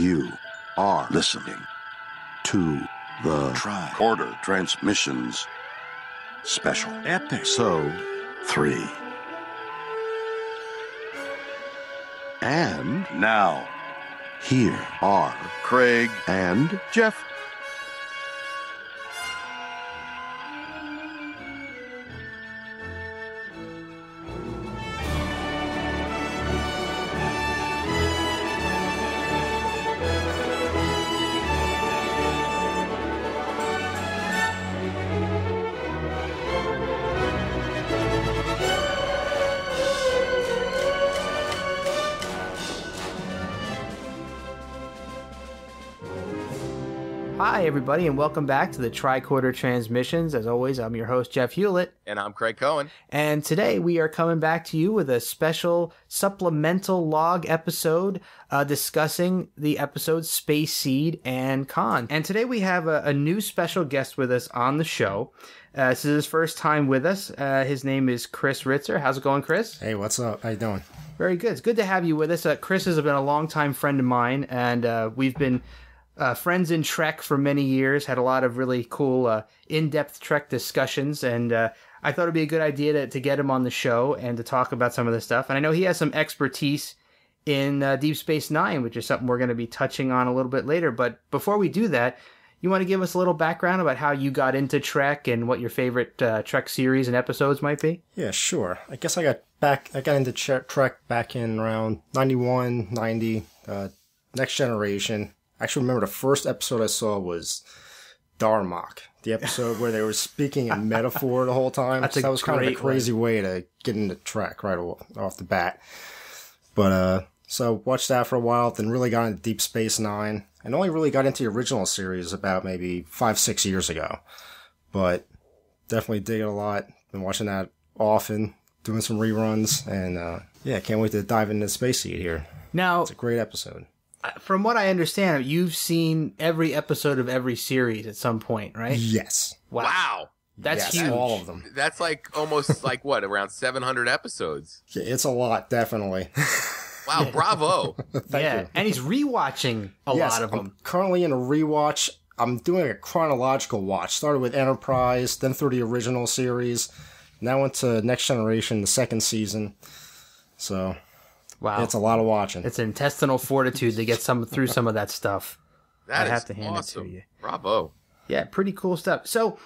You are listening to the Tricorder Transmissions Special Episode 3. And now, here are Craig and Jeff. Hi, everybody, and welcome back to the Tricorder Transmissions. As always, I'm your host, Jeff Hewlett. And I'm Craig Cohen. And today we are coming back to you with a special supplemental log episode discussing the episodes Space Seed and Khan. And today we have a new special guest with us on the show. This is his first time with us. His name is Chris Ritzer. How's it going, Chris? Hey, what's up? How you doing? Very good. It's good to have you with us. Chris has been a longtime friend of mine, and we've been friends in Trek for many years, had a lot of really cool in-depth Trek discussions, and I thought it'd be a good idea to get him on the show and to talk about some of this stuff. And I know he has some expertise in Deep Space Nine, which is something we're going to be touching on a little bit later. But before we do that, you want to give us a little background about how you got into Trek and what your favorite Trek series and episodes might be? Yeah, sure. I guess I got into Trek back in around 91, 90, Next Generation. I actually remember the first episode I saw was Darmok, the episode where they were speaking in metaphor the whole time. That was kind of a crazy way to get into Trek right off the bat. But so watched that for a while, then really got into Deep Space Nine, and only really got into the original series about maybe 5-6 years ago. But definitely dig it a lot. Been watching that often, doing some reruns, and yeah, can't wait to dive into Space Seed here. Now, it's a great episode. From what I understand, you've seen every episode of every series at some point, right? Yes. Wow. That's huge. All of them. That's like almost like what, around 700 episodes? Yeah, it's a lot, definitely. Wow, bravo. Thank you. And he's rewatching a lot of them. I'm currently in a rewatch. I'm doing a chronological watch. Started with Enterprise, then through the original series. Now went to Next Generation, the second season. So, wow, it's a lot of watching. It's intestinal fortitude to get through some of that stuff. I have to hand awesome. it to you. Bravo. Yeah, pretty cool stuff. So,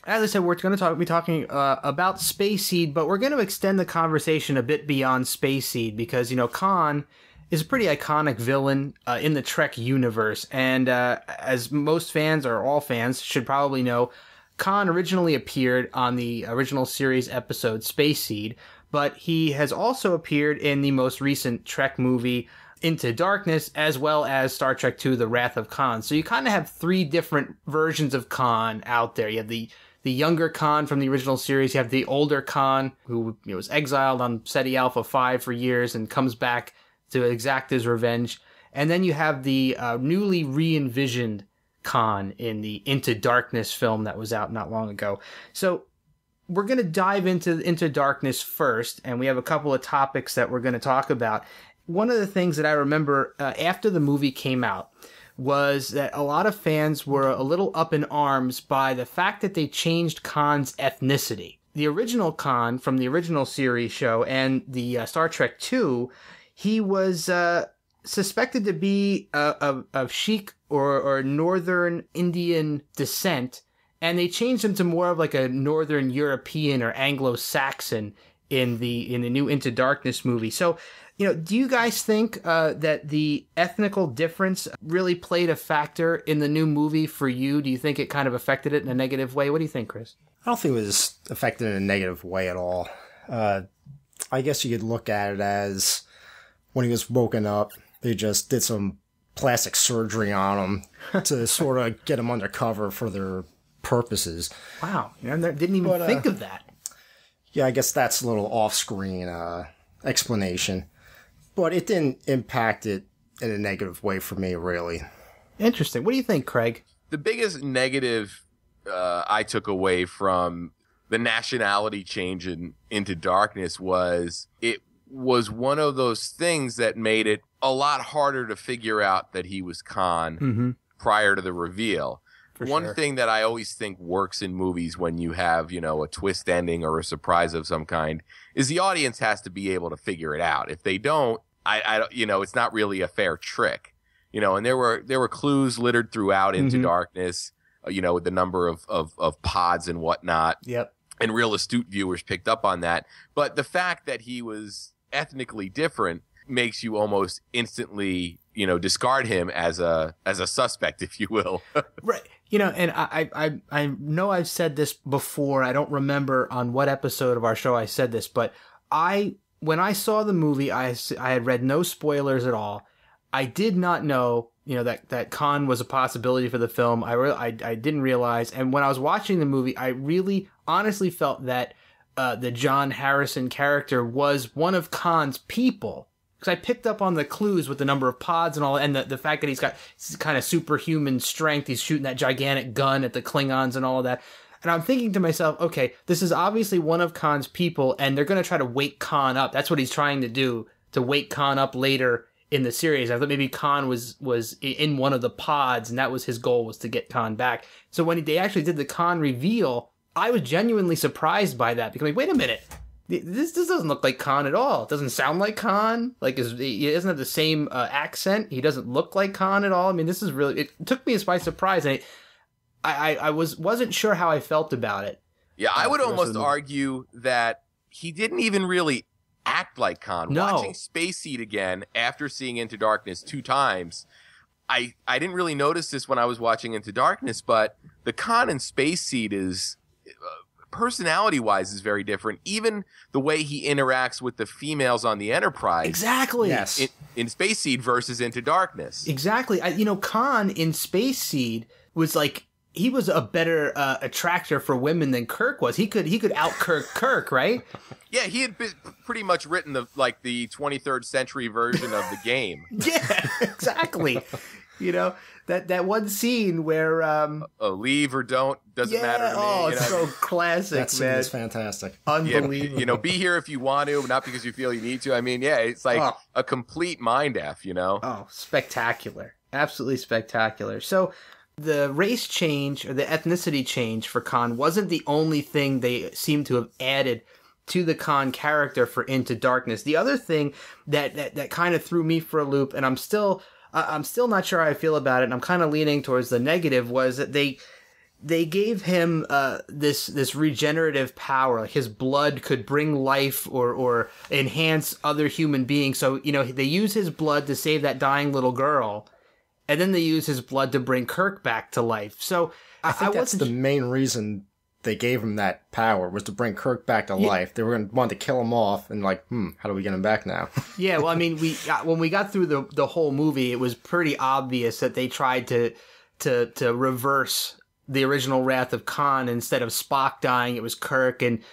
as I said, we're going to be talking about Space Seed, but we're going to extend the conversation a bit beyond Space Seed because, Khan is a pretty iconic villain in the Trek universe. And as most fans, or all fans, should probably know, Khan originally appeared on the original series episode Space Seed, but he has also appeared in the most recent Trek movie, Into Darkness, as well as Star Trek II, The Wrath of Khan. So you kind of have three different versions of Khan out there. You have the younger Khan from the original series. You have the older Khan, who was exiled on SETI Alpha 5 for years and comes back to exact his revenge. And then you have the newly re-envisioned Khan in the Into Darkness film that was out not long ago. So we're going to dive into Darkness first, and we have a couple of topics that we're going to talk about. One of the things that I remember after the movie came out was that a lot of fans were a little up in arms by the fact that they changed Khan's ethnicity. The original Khan from the original series show and the Star Trek II, he was suspected to be of Sikh or Northern Indian descent, and they changed him to more of like a Northern European or Anglo-Saxon in the new Into Darkness movie. So, do you guys think that the ethnical difference really played a factor in the new movie for you? Do you think it kind of affected it in a negative way? What do you think, Chris? I don't think it was affected in a negative way at all. I guess you could look at it as when he was woken up, they just did some plastic surgery on him to sort of get him undercover for their purposes. Wow. I didn't even think of that. Yeah, I guess that's a little off-screen explanation. But it didn't impact it in a negative way for me, really. Interesting. What do you think, Craig? The biggest negative I took away from the nationality change Into Darkness was it was one of those things that made it a lot harder to figure out that he was Khan prior to the reveal. One thing that I always think works in movies when you have, you know, a twist ending or a surprise of some kind is the audience has to be able to figure it out. If they don't, you know, it's not really a fair trick, you know. And there were clues littered throughout Into Darkness, you know, with the number of pods and whatnot. Yep. And real astute viewers picked up on that. But the fact that he was ethnically different makes you almost instantly, you know, discard him as a suspect, if you will. Right. You know, and I know I've said this before. I don't remember on what episode of our show I said this, but when I saw the movie, I had read no spoilers at all. I did not know, you know, that Khan was a possibility for the film. I didn't realize. And when I was watching the movie, I really honestly felt that the John Harrison character was one of Khan's people. Because I picked up on the clues with the number of pods and all, and the fact that he's got kind of superhuman strength. He's shooting that gigantic gun at the Klingons and all of that. And I'm thinking to myself, okay, this is obviously one of Khan's people, and they're going to try to wake Khan up. That's what he's trying to do, to wake Khan up later in the series. I thought maybe Khan was in one of the pods, and that was his goal, was to get Khan back. So when they actually did the Khan reveal, I was genuinely surprised by that. Because, like, wait a minute. This doesn't look like Khan at all. It doesn't sound like Khan. Like, he doesn't have the same accent. He doesn't look like Khan at all. I mean, this is really... It took me by surprise, and I wasn't sure how I felt about it. Yeah, I would almost argue that he didn't even really act like Khan. No. Watching Space Seed again, after seeing Into Darkness 2 times, I didn't really notice this when I was watching Into Darkness, but the Khan in Space Seed is... personality-wise is very different. Even the way he interacts with the females on the Enterprise. Exactly. Yes. In Space Seed versus Into Darkness. Exactly. You know, Khan in Space Seed was like, he was a better attractor for women than Kirk was. He could out-Kirk Kirk, right? Yeah, he had pretty much written the 23rd century version of the game. Yeah, exactly. You know, that one scene where leave or don't doesn't matter to me. Oh, it's you know? so classic, That scene man. is fantastic. Unbelievable. You know, be here if you want to, not because you feel you need to. I mean, yeah, it's like a complete mind F, you know? Oh, spectacular. Absolutely spectacular. So the race change, or the ethnicity change for Khan, wasn't the only thing they seem to have added to the Khan character for Into Darkness. The other thing that kind of threw me for a loop, and I'm still not sure how I feel about it, and I'm kind of leaning towards the negative, was that they gave him this regenerative power. Like, his blood could bring life or enhance other human beings. So, you know, they use his blood to save that dying little girl, and then they use his blood to bring Kirk back to life. So I think that's the main reason they gave him that power, was to bring Kirk back to life. They were going to want to kill him off, and like, how do we get him back now? Yeah, well, I mean, when we got through the whole movie, it was pretty obvious that they tried to reverse the original Wrath of Khan. Instead of Spock dying, it was Kirk, and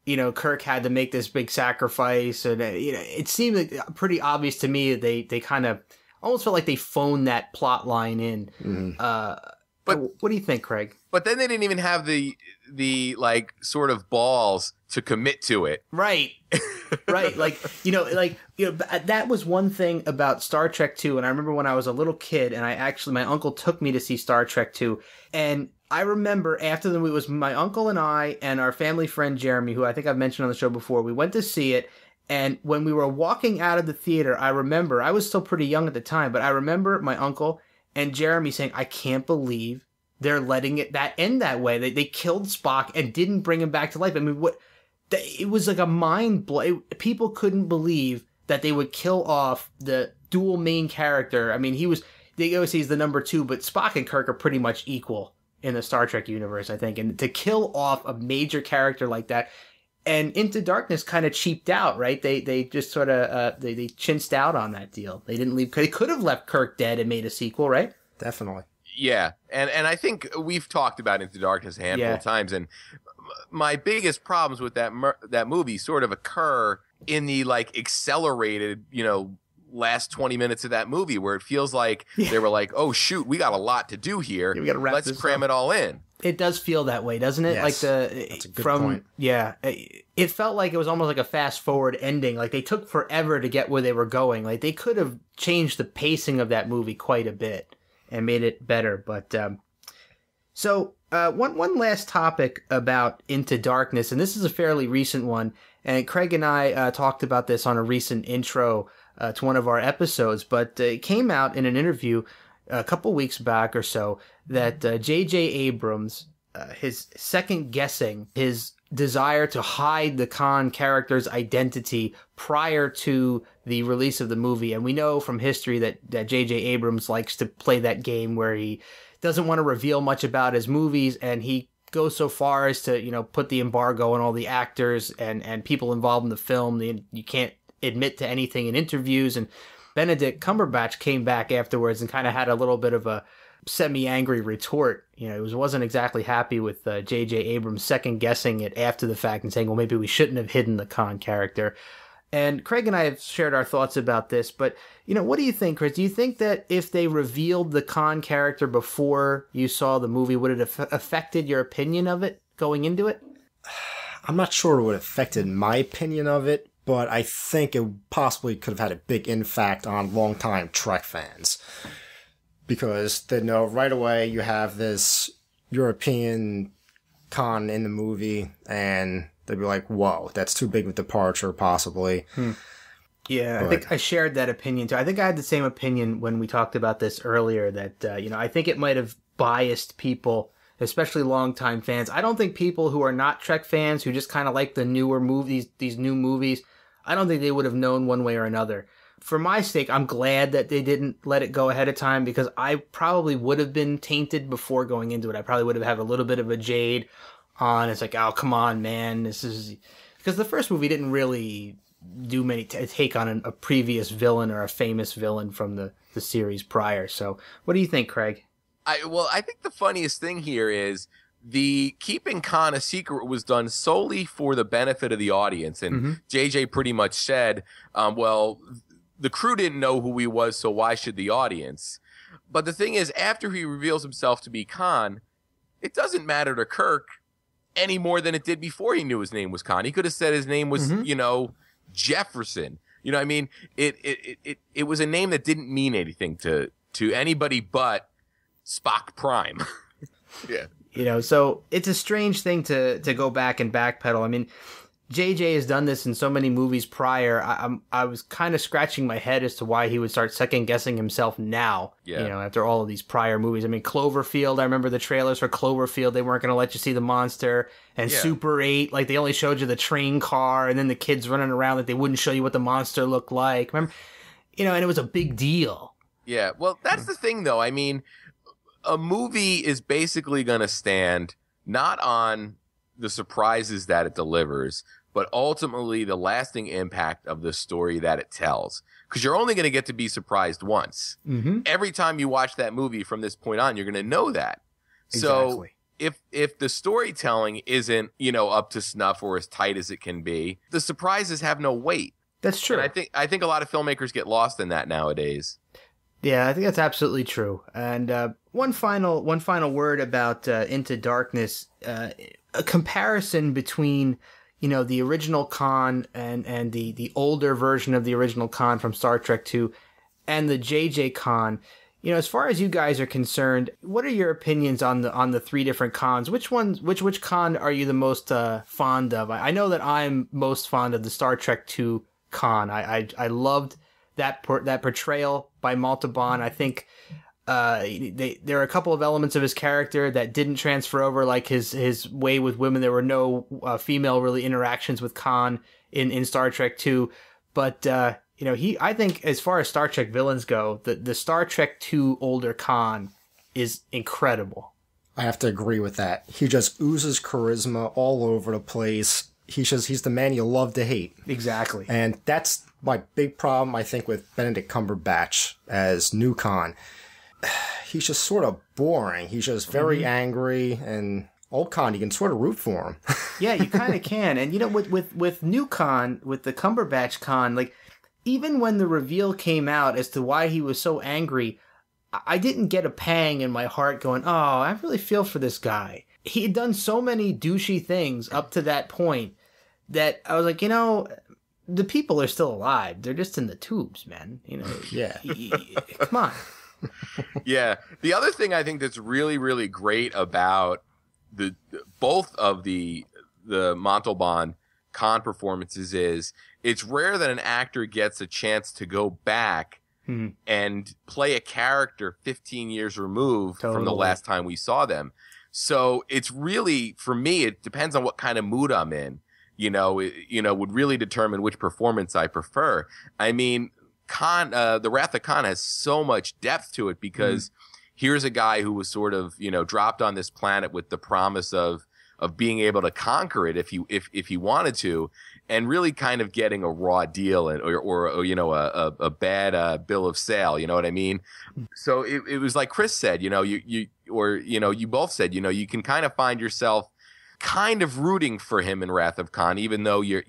you know, Kirk had to make this big sacrifice, and you know, it seemed like pretty obvious to me that they kind of almost felt like they phoned that plot line in. But what do you think, Craig? But then they didn't even have the like sort of balls to commit to it. Right. Right. Like, that was one thing about Star Trek 2. And I remember when I was a little kid, and my uncle took me to see Star Trek 2. And I remember after the movie, it was my uncle and I and our family friend Jeremy, who I think I've mentioned on the show before. We went to see it. And when we were walking out of the theater, I remember, I was still pretty young at the time, but I remember my uncle and Jeremy saying, I can't believe they're letting it end that way. They killed Spock and didn't bring him back to life. I mean, it was like a mind blow. People couldn't believe that they would kill off the dual main character. I mean, they always say he's the number 2, but Spock and Kirk are pretty much equal in the Star Trek universe, I think. And to kill off a major character like that, and Into Darkness kind of cheaped out, right? They just sort of they chinced out on that deal. They didn't leave. They could have left Kirk dead and made a sequel, right? Definitely. Yeah, and I think we've talked about Into Darkness a handful of times, and my biggest problems with that movie sort of occur in the like accelerated, you know, last 20 minutes of that movie, where it feels like they were like, oh shoot, we got a lot to do here. We gotta let's cram it all in. It does feel that way, doesn't it? Yes, like that's a good point. Yeah. it felt like it was almost like a fast forward ending. Like they took forever to get where they were going. Like they could have changed the pacing of that movie quite a bit and made it better. But one last topic about Into Darkness, and this is a fairly recent one. And Craig and I talked about this on a recent intro to one of our episodes. But it came out in an interview a couple weeks back or so that J.J. Abrams, his second guessing his desire to hide the Khan character's identity prior to the release of the movie. And we know from history that J.J. Abrams likes to play that game where he doesn't want to reveal much about his movies, and he goes so far as to, put the embargo on all the actors and people involved in the film. You can't admit to anything in interviews. And Benedict Cumberbatch came back afterwards and kind of had a little bit of a semi-angry retort. He wasn't exactly happy with J.J. Abrams second-guessing it after the fact and saying, well, maybe we shouldn't have hidden the Khan character. And Craig and I have shared our thoughts about this, but, what do you think, Chris? Do you think that if they revealed the Khan character before you saw the movie, would it have affected your opinion of it going into it? I'm not sure it would have affected my opinion of it, but I think it possibly could have had a big impact on longtime Trek fans. Because they know right away you have this European Khan in the movie, and they'd be like, whoa, that's too big of a departure, possibly. Yeah, I think I shared that opinion, too. I think I had the same opinion when we talked about this earlier, that, I think it might have biased people, especially longtime fans. I don't think people who are not Trek fans, who just kind of like the newer movies, these new movies, I don't think they would have known one way or another. For my sake, I'm glad that they didn't let it go ahead of time, because I probably would have been tainted before going into it. I probably would have had a little bit of a jade on. It's like, oh, come on, man. This is... Because the first movie didn't really do many... take on a previous villain or a famous villain from the series prior. So what do you think, Craig? I think the funniest thing here is the keeping Khan a secret was done solely for the benefit of the audience. And JJ pretty much said, the crew didn't know who he was, so why should the audience? But the thing is, after he reveals himself to be Khan, it doesn't matter to Kirk any more than it did before he knew his name was Khan. He could have said his name was, Jefferson. I mean, it was a name that didn't mean anything to anybody but Spock Prime. Yeah. So it's a strange thing to go back and backpedal. I mean, JJ has done this in so many movies prior. I was kind of scratching my head as to why he would start second guessing himself now. Yeah. After all of these prior movies. I mean, Cloverfield. I remember the trailers for Cloverfield. They weren't going to let you see the monster. And Super 8, like they only showed you the train car, and then the kids running around. Like they wouldn't show you what the monster looked like. Remember, and it was a big deal. Yeah. Well, that's the thing, though. I mean, a movie is basically going to stand not on the surprises that it delivers, but ultimately the lasting impact of the story that it tells. Because you're only going to get to be surprised once. Every time you watch that movie from this point on, you're going to know that. Exactly. So if the storytelling isn't, up to snuff or as tight as it can be, the surprises have no weight. That's true. And I think a lot of filmmakers get lost in that nowadays. Yeah, I think that's absolutely true. And one final word about Into Darkness. A comparison between, the original Khan and the older version of the original Khan from Star Trek II and the JJ Khan. As far as you guys are concerned, what are your opinions on the three different Khans? Which Khan are you the most fond of? I know that I'm most fond of the Star Trek II Khan. I loved that portrayal by Montalban. I think there are a couple of elements of his character that didn't transfer over, like his way with women. There were no female really interactions with Khan in Star Trek II, but I think as far as Star Trek villains go, the Star Trek II older Khan is incredible. I have to agree with that. He just oozes charisma all over the place. He's the man you love to hate. Exactly. And that's my big problem, I think, with Benedict Cumberbatch as New Khan. He's just sort of boring. He's just very angry, and old Khan, you can sort of root for him. Yeah, you kind of can. And, with New Khan, with the Cumberbatch Khan, like, even when the reveal came out as to why he was so angry, I didn't get a pang in my heart going, oh, I really feel for this guy. He had done so many douchey things up to that point that I was like, the people are still alive. They're just in the tubes, man. Yeah. Come on. Yeah. The other thing I think that's really, really great about both of the Montalban Khan performances is it's rare that an actor gets a chance to go back and play a character 15 years removed from the last time we saw them. So it's really, for me, it depends on what kind of mood I'm in. Would really determine which performance I prefer. I mean, Khan, the Wrath of Khan has so much depth to it because here's a guy who was sort of, dropped on this planet with the promise of being able to conquer it if he wanted to, and really kind of getting a raw deal or a bad bill of sale. You know what I mean? So it was like Chris said, you both said, you can kind of find yourself kind of rooting for him in Wrath of Khan, even though your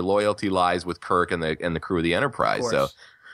loyalty lies with Kirk and the crew of the Enterprise. So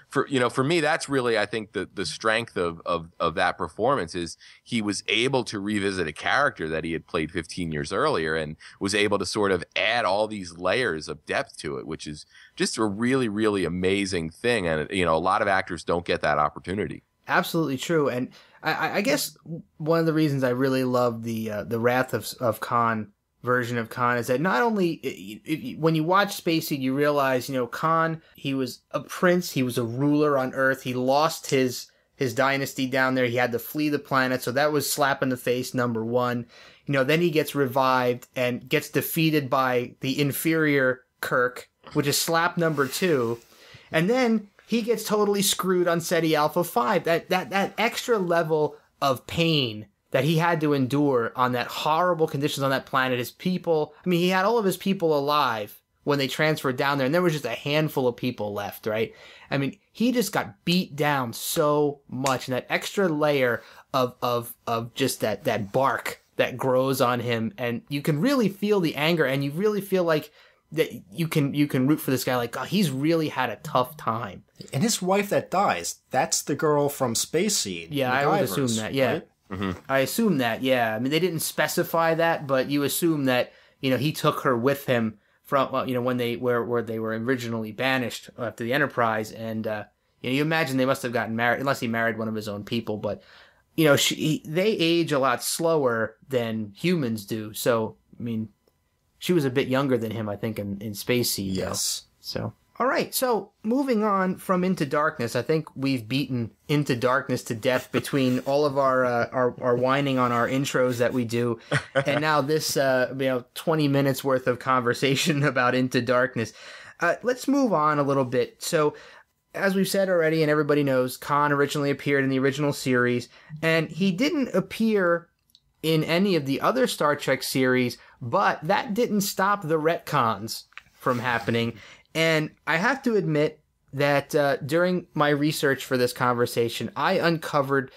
for me, that's really, I think, the strength of that performance is he was able to revisit a character that he had played 15 years earlier and was able to sort of add all these layers of depth to it, which is just a really, really amazing thing. And, a lot of actors don't get that opportunity. Absolutely true. And I guess one of the reasons I really love the Wrath of Khan version of Khan is that not only when you watch Space Seed, you realize, Khan, he was a prince, he was a ruler on Earth, he lost his dynasty down there, he had to flee the planet, so that was slap in the face number one. Then he gets revived and gets defeated by the inferior Kirk, which is slap number two, and then he gets totally screwed on SETI Alpha 5. That extra level of pain that he had to endure on that horrible conditions on that planet. His people, he had all of his people alive when they transferred down there, and there was just a handful of people left, right? He just got beat down so much, and that extra layer of just that bark that grows on him, and you can really feel the anger, and you really feel like that you can root for this guy, like, oh, he's really had a tough time. And his wife that dies, that's the girl from Space Seed. Yeah, I would assume that, yeah. Right? Mm-hmm. I assume that, yeah. They didn't specify that, but you assume that, he took her with him from, when they were originally banished after the Enterprise, and, you imagine they must have gotten married, unless he married one of his own people, but, they age a lot slower than humans do, so, she was a bit younger than him, I think, in Space Seed. Yes. So, all right. So, moving on from Into Darkness, I think we've beaten Into Darkness to death between all of our whining on our intros that we do, and now this 20 minutes worth of conversation about Into Darkness. Let's move on a little bit. So, as we've said already, and everybody knows, Khan originally appeared in the original series, and he didn't appear in any of the other Star Trek series, but that didn't stop the retcons from happening. And I have to admit that during my research for this conversation, I uncovered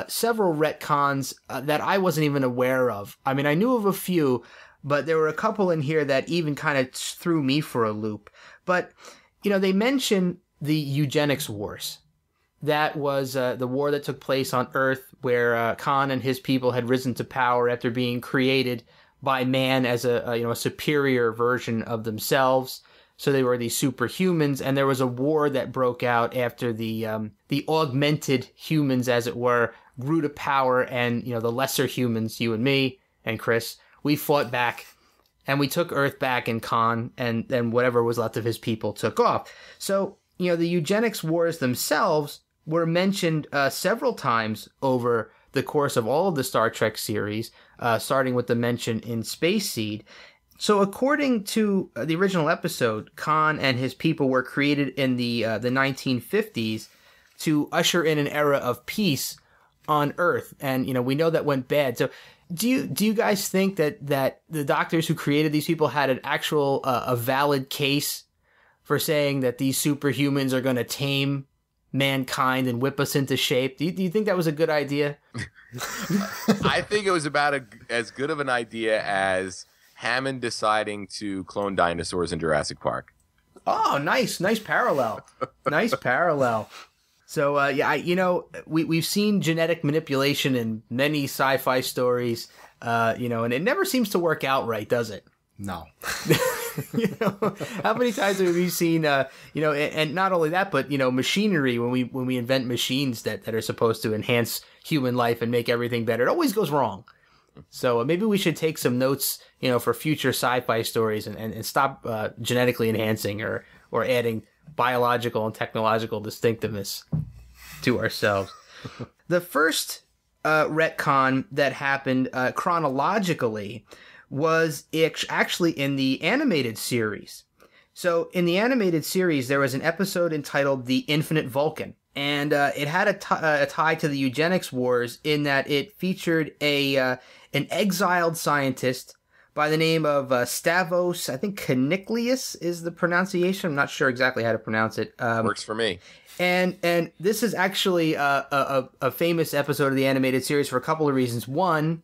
several retcons that I wasn't even aware of. I knew of a few, but there were a couple in here that even kind of threw me for a loop. But, they mention the Eugenics Wars. That was the war that took place on Earth, where Khan and his people had risen to power after being created by man as a superior version of themselves. So they were these superhumans, and there was a war that broke out after the augmented humans, as it were, grew to power, and the lesser humans, you and me and Chris, we fought back, and we took Earth back, and Khan and whatever was left of his people took off. So the Eugenics Wars themselves were mentioned several times over the course of all of the Star Trek series, starting with the mention in Space Seed. So according to the original episode, Khan and his people were created in the 1950s to usher in an era of peace on Earth. And, we know that went bad. So do you guys think that the doctors who created these people had an actual, a valid case for saying that these superhumans are going to tame mankind and whip us into shape? Do you think that was a good idea? I think it was about as good of an idea as Hammond deciding to clone dinosaurs in Jurassic Park. Oh, nice parallel. Nice parallel. So, we've seen genetic manipulation in many sci-fi stories, and it never seems to work out right, does it? No. You know, how many times have we seen, you know, and not only that, but, you know, machinery, when we invent machines that are supposed to enhance human life and make everything better, it always goes wrong. So maybe we should take some notes, you know, for future sci-fi stories and stop genetically enhancing or adding biological and technological distinctiveness to ourselves. The first retcon that happened chronologically was actually in the animated series. So in the animated series, there was an episode entitled The Infinite Vulcan. And it had a tie to the Eugenics Wars in that it featured an exiled scientist by the name of Stavros, I think Caniclius is the pronunciation. I'm not sure exactly how to pronounce it. Works for me. And this is actually a famous episode of the animated series for a couple of reasons. One,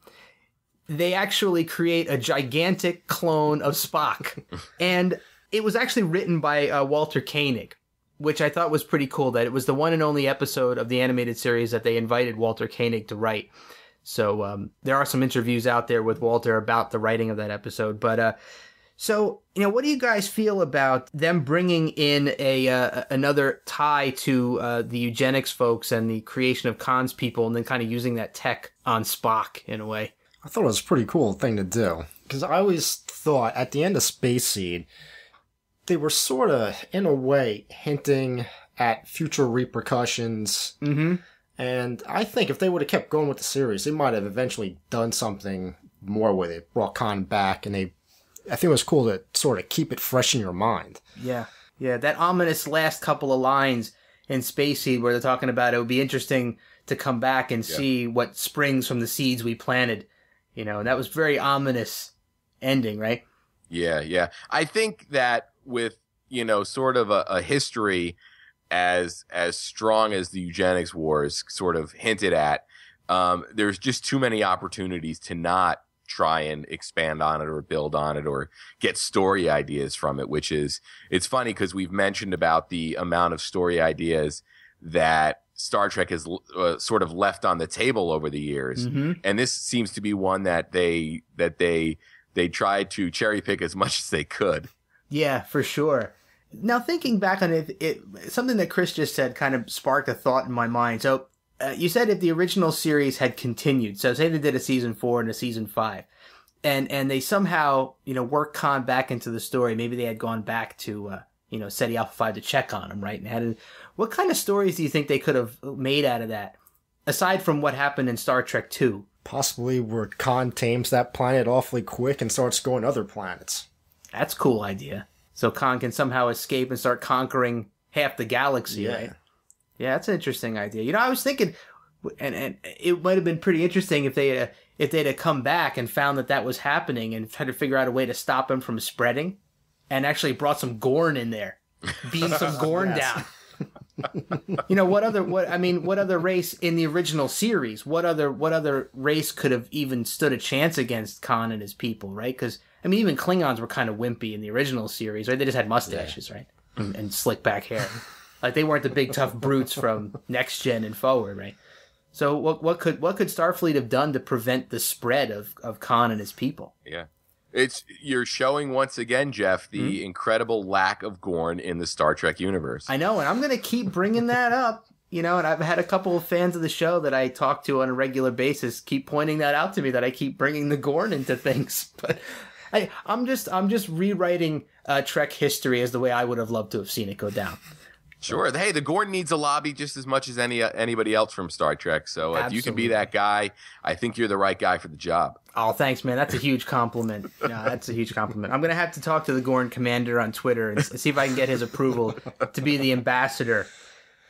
they actually create a gigantic clone of Spock. And it was actually written by Walter Koenig, which I thought was pretty cool, that it was the one and only episode of the animated series that they invited Walter Koenig to write. So there are some interviews out there with Walter about the writing of that episode. But so, you know, what do you guys feel about them bringing in another tie to the eugenics folks and the creation of Khan's people, and then kind of using that tech on Spock in a way? I thought it was a pretty cool thing to do, because I always thought at the end of Space Seed, they were sort of, in a way, hinting at future repercussions. Mm-hmm. And I think if they would have kept going with the series, they might have eventually done something more with it, brought Khan back, and I think it was cool to sort of keep it fresh in your mind. Yeah. Yeah, that ominous last couple of lines in Space Seed where they're talking about it would be interesting to come back and see what springs from the seeds we planted. You know, and that was very ominous ending, right? Yeah, yeah. I think that with, you know, sort of a history as strong as the Eugenics Wars sort of hinted at, there's just too many opportunities to not try and expand on it or build on it or get story ideas from it, which is, it's funny because we've mentioned about the amount of story ideas that Star Trek has sort of left on the table over the years. Mm-hmm. And this seems to be one that they tried to cherry pick as much as they could. Yeah, for sure. Now, thinking back on it, something that Chris just said kind of sparked a thought in my mind. So you said if the original series had continued, so say they did a season 4 and a season 5, and they somehow, you know, worked Khan back into the story, maybe they had gone back to, you know, SETI Alpha 5 to check on him, right? And what kind of stories do you think they could have made out of that, aside from what happened in Star Trek 2? Possibly where Khan tames that planet awfully quick and starts going to other planets. That's a cool idea. So Khan can somehow escape and start conquering half the galaxy, right? Yeah, that's an interesting idea. You know, I was thinking, and it might have been pretty interesting if they'd have come back and found that was happening and tried to figure out a way to stop him from spreading, and actually brought some Gorn in there, beam some Gorn down. You know, what other race in the original series? What other race could have even stood a chance against Khan and his people, right? Because I mean, even Klingons were kind of wimpy in the original series, right? They just had mustaches, right, and slick back hair. Like they weren't the big tough brutes from Next Gen and forward, right? So what could Starfleet have done to prevent the spread of Khan and his people? Yeah. You're showing once again, Jeff, the incredible lack of Gorn in the Star Trek universe. I know, and I'm going to keep bringing that up, you know, and I've had a couple of fans of the show that I talk to on a regular basis keep pointing that out to me, that I keep bringing the Gorn into things. But I'm just rewriting Trek history as the way I would have loved to have seen it go down. Sure. Hey, the Gorn needs a lobby just as much as anybody else from Star Trek. So if you can be that guy, I think you're the right guy for the job. Oh, thanks, man. That's a huge compliment. Yeah, that's a huge compliment. I'm going to have to talk to the Gorn commander on Twitter and see if I can get his approval to be the ambassador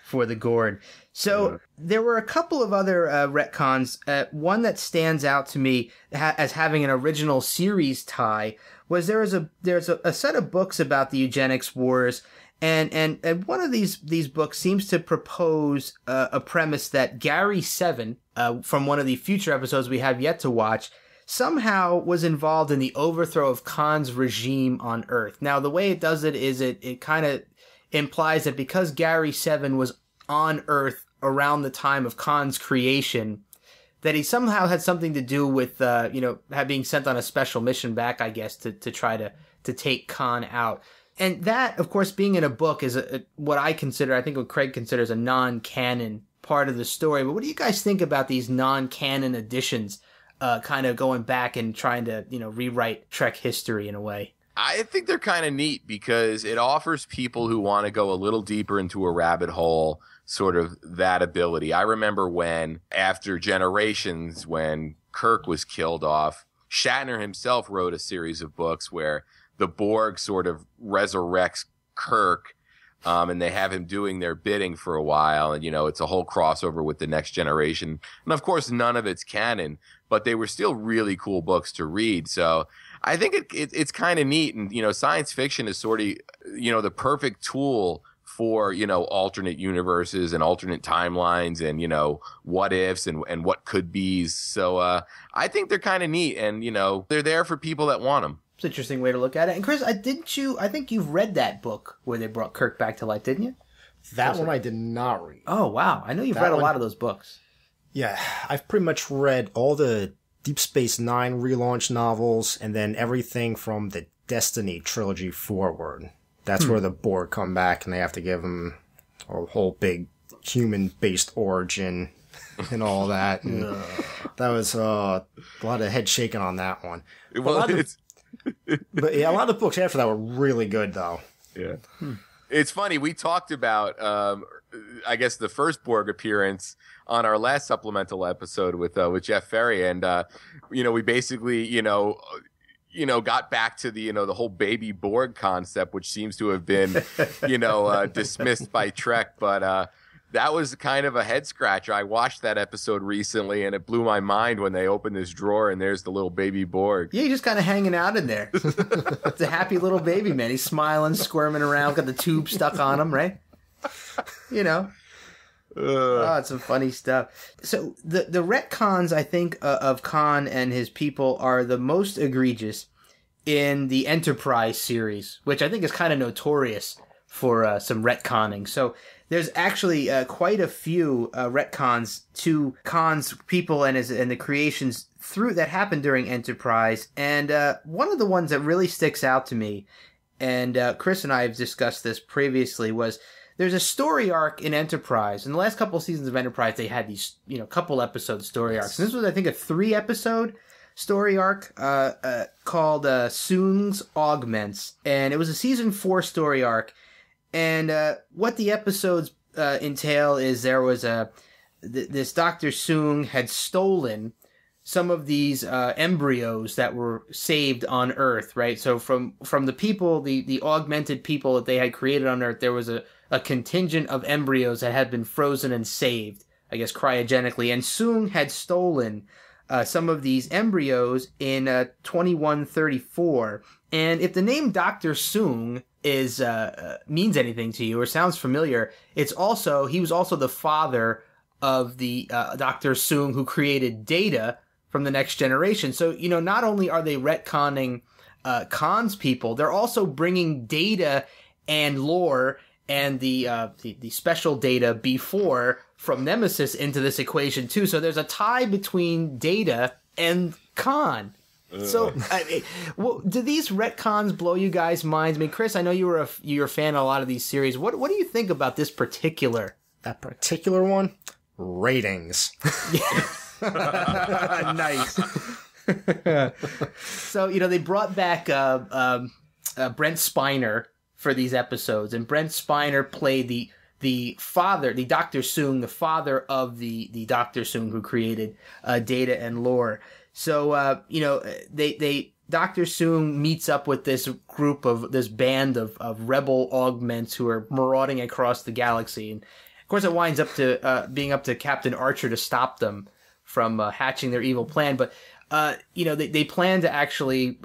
for the Gorn. So there were a couple of other retcons. One that stands out to me as having an original series tie was there's a set of books about the Eugenics Wars. And one of these books seems to propose a premise that Gary 7, from one of the future episodes we have yet to watch, somehow was involved in the overthrow of Khan's regime on Earth. Now, the way it does it is it kind of implies that because Gary 7 was on Earth around the time of Khan's creation, that he somehow had something to do with, being sent on a special mission back, I guess, to try to to take Khan out. And that, of course, being in a book is what I consider, I think what Craig considers a non-canon part of the story. But what do you guys think about these non-canon additions, kind of going back and trying to, rewrite Trek history in a way? I think they're kind of neat because it offers people who want to go a little deeper into a rabbit hole sort of that ability. I remember when, after Generations, when Kirk was killed off, Shatner himself wrote a series of books where the Borg sort of resurrects Kirk, and they have him doing their bidding for a while. And, it's a whole crossover with the Next Generation. And of course, none of it's canon, but they were still really cool books to read. So I think it's kind of neat. And, science fiction is sort of, the perfect tool for, alternate universes and alternate timelines and, what ifs and what could be's. So I think they're kind of neat, and, they're there for people that want them. It's an interesting way to look at it. And Chris, I think you've read that book where they brought Kirk back to life, didn't you? That one I did not read. Oh, wow. I know you've read a lot of those books. Yeah, I've pretty much read all the Deep Space Nine relaunch novels and then everything from the Destiny trilogy forward. That's where the Borg come back and they have to give them a whole big human-based origin and all that. And that was a lot of head shaking on that one. But yeah, a lot of the books after that were really good, though. Yeah. It's funny. We talked about, I guess, the first Borg appearance on our last supplemental episode with Jeff Ferry. And, we basically, got back to the, the whole baby Borg concept, which seems to have been, dismissed by Trek. But that was kind of a head scratcher. I watched that episode recently, and it blew my mind when they opened this drawer and there's the little baby Borg. Yeah, he's just kind of hanging out in there. It's a happy little baby, man. He's smiling, squirming around, got the tube stuck on him, right? It's some funny stuff. So the retcons, I think, of Khan and his people are the most egregious in the Enterprise series, which I think is kind of notorious for some retconning. So there's actually quite a few retcons to Khan's people and the creations through that happened during Enterprise. And one of the ones that really sticks out to me, and Chris and I have discussed this previously, was there's a story arc in Enterprise. In the last couple of seasons of Enterprise, they had these, couple episode story arcs. And this was, I think, a 3-episode story arc called Soong's Augments. And it was a season 4 story arc. And what the episodes entail is there was this Dr. Soong had stolen some of these embryos that were saved on Earth, right? So from the people, the augmented people that they had created on Earth, there was a contingent of embryos that had been frozen and saved, I guess cryogenically. And Soong had stolen some of these embryos in 2134. And if the name Dr. Soong is means anything to you or sounds familiar, he was also the father of the Dr. Soong who created Data from the Next Generation. So, not only are they retconning Khan's people, they're also bringing Data and lore and the special Data B4 from Nemesis into this equation too. So there's a tie between Data and Khan. So, do these retcons blow you guys' minds? I mean, Chris, I know you're a fan of a lot of these series. What do you think about this particular? That particular one? Ratings. Nice. So, they brought back Brent Spiner for these episodes, and Brent Spiner played the father, the Dr. Soong, the father of the Dr. Soong who created Data and lore. So, Dr. Soong meets up with this band of rebel augments who are marauding across the galaxy. And of course it winds up to, being up to Captain Archer to stop them from, hatching their evil plan. But, they plan to actually,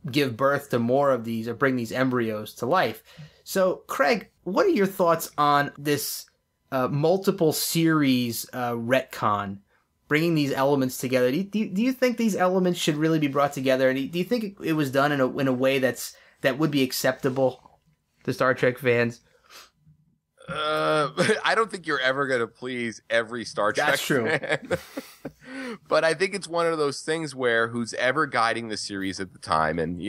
give birth to more of these or bring these embryos to life. So, Craig, what are your thoughts on this, multiple series, retcon? Bringing these elements together. Do you think these elements should really be brought together? And do you think it was done in a way that would be acceptable to Star Trek fans? I don't think you're ever going to please every Star Trek That's true. fan. But I think it's one of those things where who's ever guiding the series at the time, and,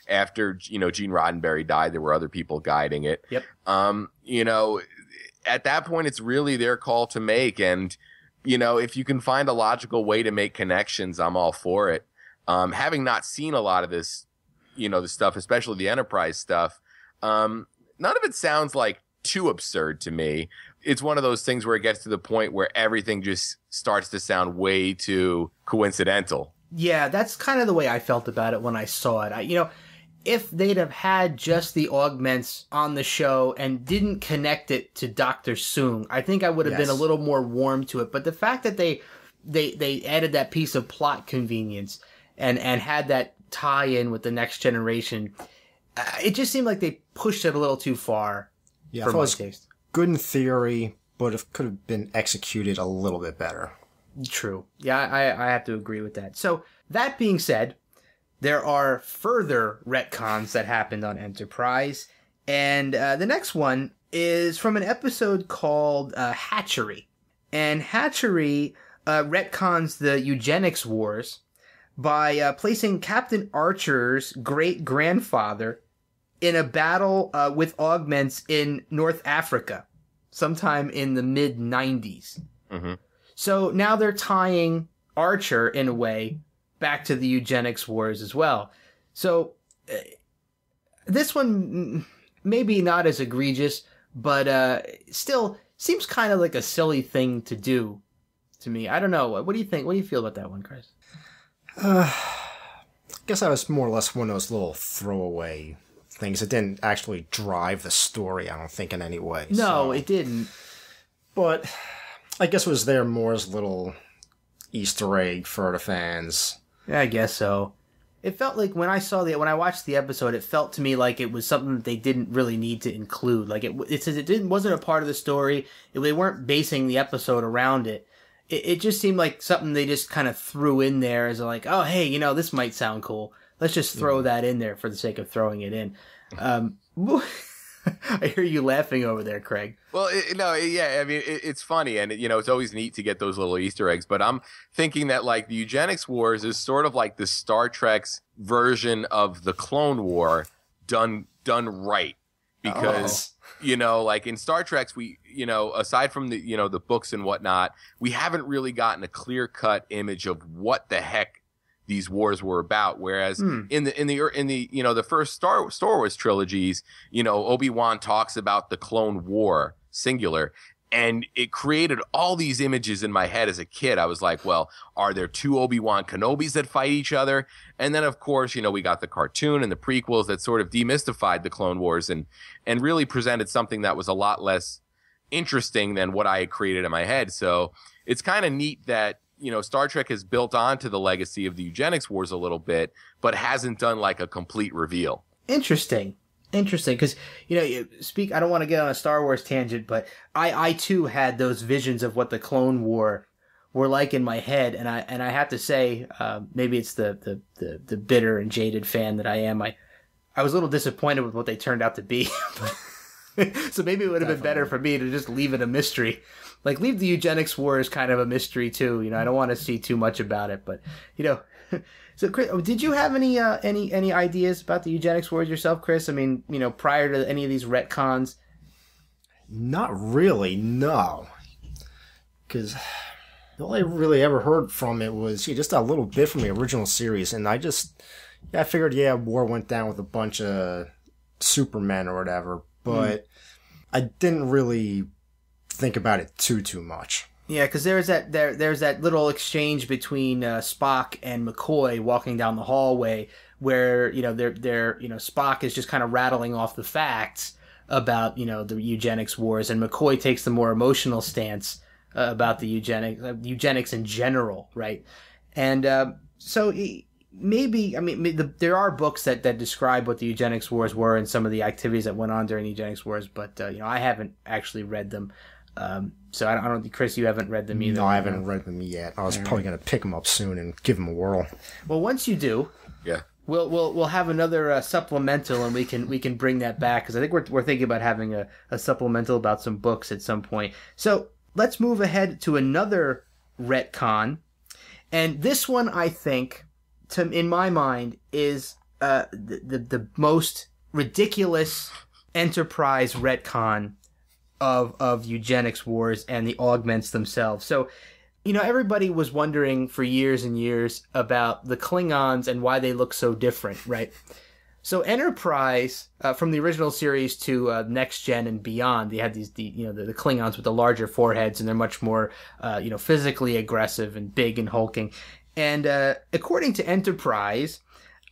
after, Gene Roddenberry died, there were other people guiding it. Yep. At that point, it's really their call to make. And, if you can find a logical way to make connections, I'm all for it. Having not seen a lot of this, the stuff, especially the Enterprise stuff, none of it sounds like too absurd to me. It's one of those things where it gets to the point where everything just starts to sound way too coincidental. Yeah, that's kind of the way I felt about it when I saw it. If they'd have had just the augments on the show and didn't connect it to Dr. Soong, I think I would have been a little more warm to it. But the fact that they added that piece of plot convenience and had that tie-in with the Next Generation, it just seemed like they pushed it a little too far for my taste. Good in theory, but it could have been executed a little bit better. True. Yeah, I have to agree with that. So, that being said, there are further retcons that happened on Enterprise, and the next one is from an episode called Hatchery. And Hatchery retcons the Eugenics Wars by placing Captain Archer's great-grandfather in a battle with augments in North Africa sometime in the mid-90s. Mm-hmm. So now they're tying Archer, in a way, back to the Eugenics Wars as well. So this one, maybe not as egregious, but still seems kind of like a silly thing to do to me. I don't know. What do you think? What do you feel about that one, Chris? I guess that was more or less one of those little throwaway things. It didn't actually drive the story, I don't think, in any way. No, it didn't. But I guess it was there more as a little Easter egg for the fans. Yeah, I guess so. It felt like when I watched the episode, it felt to me like it was something that they didn't really need to include. Like it wasn't a part of the story. They weren't basing the episode around it. It just seemed like something they just kind of threw in there as like, oh, hey, this might sound cool. Let's just throw that in there for the sake of throwing it in. I hear you laughing over there, Craig. Well, it's funny, and it's always neat to get those little Easter eggs. But I'm thinking that like the Eugenics Wars is sort of like the Star Trek's version of the Clone War done right, because like in Star Trek's we aside from the the books and whatnot, we haven't really gotten a clear-cut image of what the heck these wars were about. Whereas in the first Star Wars trilogies, Obi-Wan talks about the Clone War singular, and it created all these images in my head as a kid. I was like, well, are there two Obi-Wan Kenobis that fight each other? And then of course, we got the cartoon and the prequels that sort of demystified the Clone Wars and really presented something that was a lot less interesting than what I had created in my head. So it's kind of neat that Star Trek has built onto the legacy of the Eugenics Wars a little bit, but hasn't done like a complete reveal. Interesting. Because, I don't want to get on a Star Wars tangent, but I too had those visions of what the Clone War were like in my head. And I have to say, maybe it's the bitter and jaded fan that I am. I was a little disappointed with what they turned out to be. So maybe it would have been better for me to just leave it a mystery. Like, leave the Eugenics Wars kind of a mystery, too. I don't want to see too much about it. But, So, Chris, did you have any ideas about the Eugenics Wars yourself, Chris? I mean, prior to any of these retcons? Not really, no. Because all I really ever heard from it was just a little bit from the original series. And I figured, war went down with a bunch of Supermen or whatever. But I didn't really think about it too much. Yeah, because there's that little exchange between Spock and McCoy walking down the hallway where Spock is just kind of rattling off the facts about the Eugenics Wars, and McCoy takes the more emotional stance about the eugenics in general, right? And so maybe there are books that describe what the Eugenics Wars were and some of the activities that went on during the Eugenics Wars, but I haven't actually read them. So I don't think, Chris, you haven't read them either. No, I haven't read them yet. I was probably going to pick them up soon and give them a whirl. Well, once you do, We'll have another supplemental, and we can bring that back, because I think we're thinking about having a supplemental about some books at some point. So let's move ahead to another retcon, and this one I think, in my mind, is the most ridiculous Enterprise retcon of Eugenics Wars and the augments themselves. So, everybody was wondering for years and years about the Klingons and why they look so different, right? So Enterprise, from the original series to Next Gen and beyond, they had the Klingons with the larger foreheads, and they're much more, physically aggressive and big and hulking. And according to Enterprise,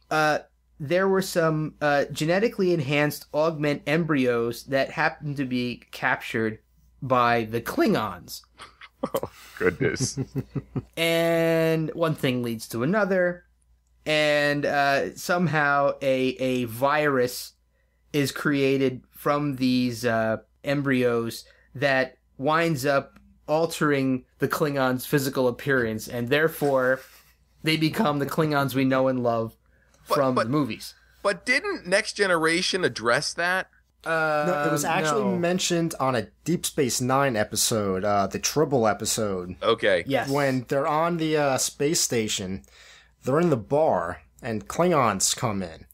there were some genetically enhanced augment embryos that happened to be captured by the Klingons. Oh, goodness. And one thing leads to another, and somehow a virus is created from these embryos that winds up altering the Klingons' physical appearance, and therefore they become the Klingons we know and love from the movies. But didn't Next Generation address that? No, it was actually mentioned on a Deep Space Nine episode, the Tribble episode. Okay. Yes. When they're on the space station, they're in the bar, and Klingons come in.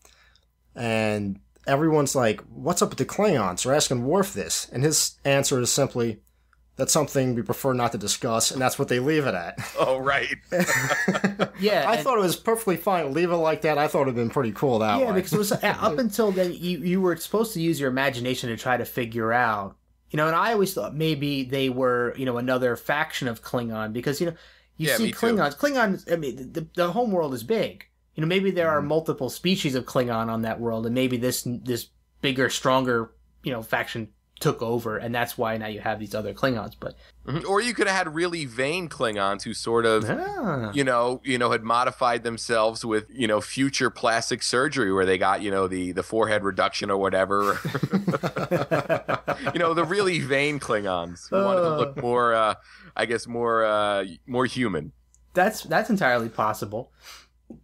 And everyone's like, what's up with the Klingons? They're asking Worf this. And his answer is simply, that's something we prefer not to discuss, and that's what they leave it at. Oh, right. Yeah. I thought it was perfectly fine to leave it like that. I thought it would have been pretty cool that way. Yeah, because it was, up until then, you were supposed to use your imagination to try to figure out, and I always thought maybe they were, another faction of Klingon, because, see Klingons. Too. Klingons, I mean, the home world is big. Maybe there are multiple species of Klingon on that world, and maybe this bigger, stronger, faction took over, and that's why now you have these other Klingons. But or you could have had really vain Klingons who sort of had modified themselves with future plastic surgery, where they got the forehead reduction or whatever. The really vain Klingons who wanted to look more more human. That's entirely possible.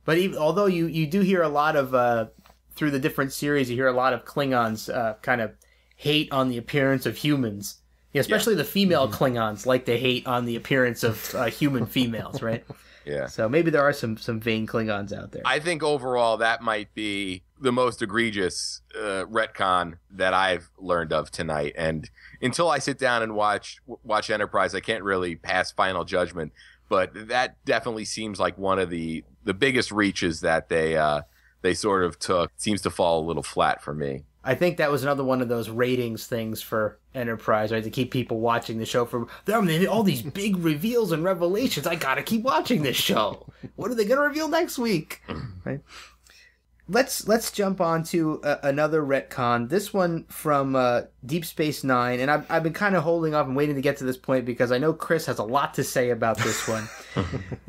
But although you do hear a lot of through the different series, you hear a lot of Klingons kind of hate on the appearance of humans, especially the female Klingons like to hate on the appearance of human females, right? Yeah. So maybe there are some vain Klingons out there. I think overall that might be the most egregious retcon that I've learned of tonight. And until I sit down and watch Enterprise, I can't really pass final judgment. But that definitely seems like one of the biggest reaches that they sort of took. It seems to fall a little flat for me. I think that was another one of those ratings things for Enterprise, right? To keep people watching the show for all these big reveals and revelations. I gotta keep watching this show. What are they gonna reveal next week? Right? Let's jump on to another retcon. This one from Deep Space Nine, and I've been kind of holding off and waiting to get to this point because I know Chris has a lot to say about this one.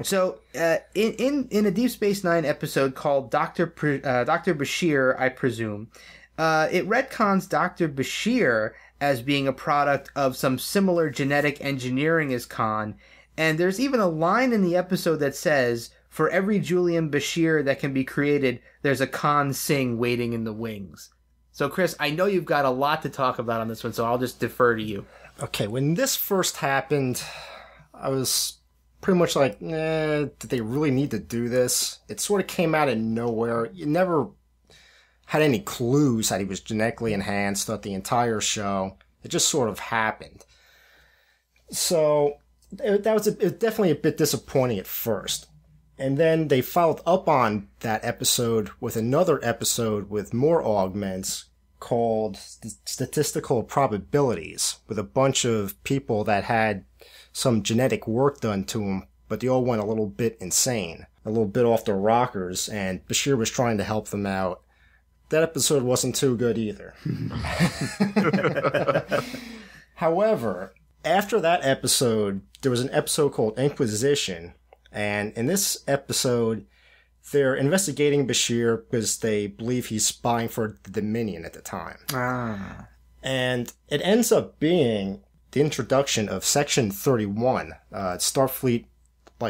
So in a Deep Space Nine episode called Dr. Bashir, I presume. It retcons Dr. Bashir as being a product of some similar genetic engineering as Khan, and there's even a line in the episode that says, for every Julian Bashir that can be created, there's a Khan Singh waiting in the wings. So, Chris, I know you've got a lot to talk about on this one, so I'll just defer to you. Okay, when this first happened, I was pretty much like, did they really need to do this? It sort of came out of nowhere. You never had any clues that he was genetically enhanced throughout the entire show. It just sort of happened. So that was definitely a bit disappointing at first. And then they followed up on that episode with another episode with more augments called Statistical Probabilities, with a bunch of people that had some genetic work done to them, but they all went a little bit insane, a little bit off their rockers, and Bashir was trying to help them out. That episode wasn't too good either. However, after that episode, there was an episode called Inquisition, and in this episode, they're investigating Bashir because they believe he's spying for the Dominion at the time. And it ends up being the introduction of Section 31, Starfleet,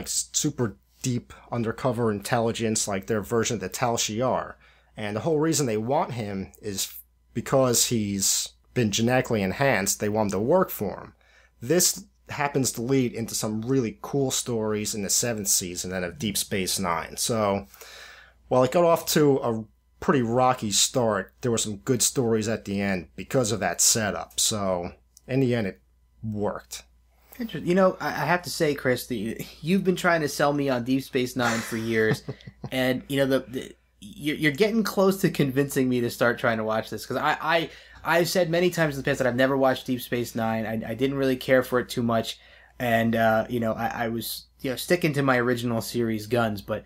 super deep undercover intelligence, like their version of the Tal Shiar. And the whole reason they want him is because he's been genetically enhanced. They want him to work for him. This happens to lead into some really cool stories in the 7th season then of Deep Space Nine. So, while it got off to a pretty rocky start, there were some good stories at the end because of that setup. So, in the end, it worked. Interesting. You know, I have to say, Chris, you've been trying to sell me on Deep Space Nine for years, and you know you're getting close to convincing me to start trying to watch this, because I've said many times in the past that I've never watched Deep Space Nine. I didn't really care for it too much, and you know I was sticking to my original series guns, but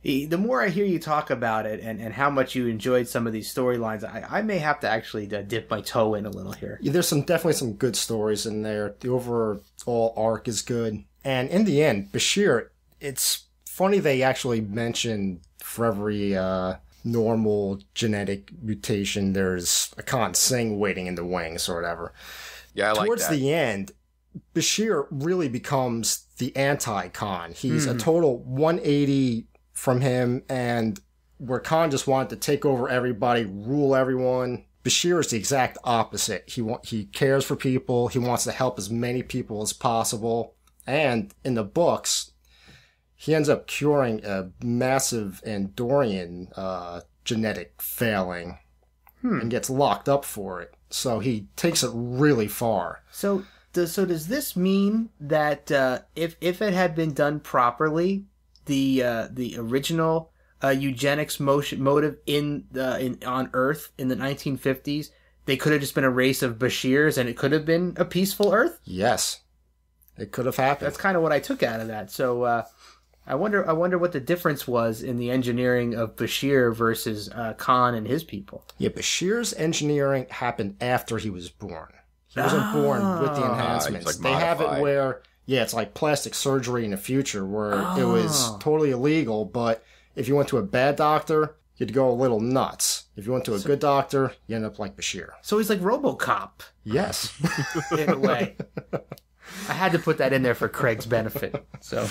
the more I hear you talk about it and how much you enjoyed some of these storylines, I may have to actually dip my toe in a little here. Yeah, there's definitely some good stories in there. The overall arc is good. And in the end, Bashir, it's funny they actually mention for every normal genetic mutation, there's a Khan Singh waiting in the wings or whatever. Yeah, I like that. Towards the end, Bashir really becomes the anti-Khan. He's a total 180 from him, and where Khan just wanted to take over everybody, rule everyone, Bashir is the exact opposite. He cares for people. He wants to help as many people as possible. And in the books, he ends up curing a massive Andorian genetic failing and gets locked up for it. So he takes it really far. So does this mean that if it had been done properly, the original eugenics motive on Earth in the 1950s, they could have just been a race of Bashirs and it could have been a peaceful Earth? Yes, it could have happened. That's kind of what I took out of that. So I wonder what the difference was in the engineering of Bashir versus Khan and his people. Yeah, Bashir's engineering happened after he was born. He wasn't born with the enhancements. Like they have it where, yeah, it's like plastic surgery in the future where it was totally illegal, but if you went to a bad doctor, you'd go a little nuts. If you went to a good doctor, you end up like Bashir. So he's like RoboCop. Yes. In a way. I had to put that in there for Craig's benefit. So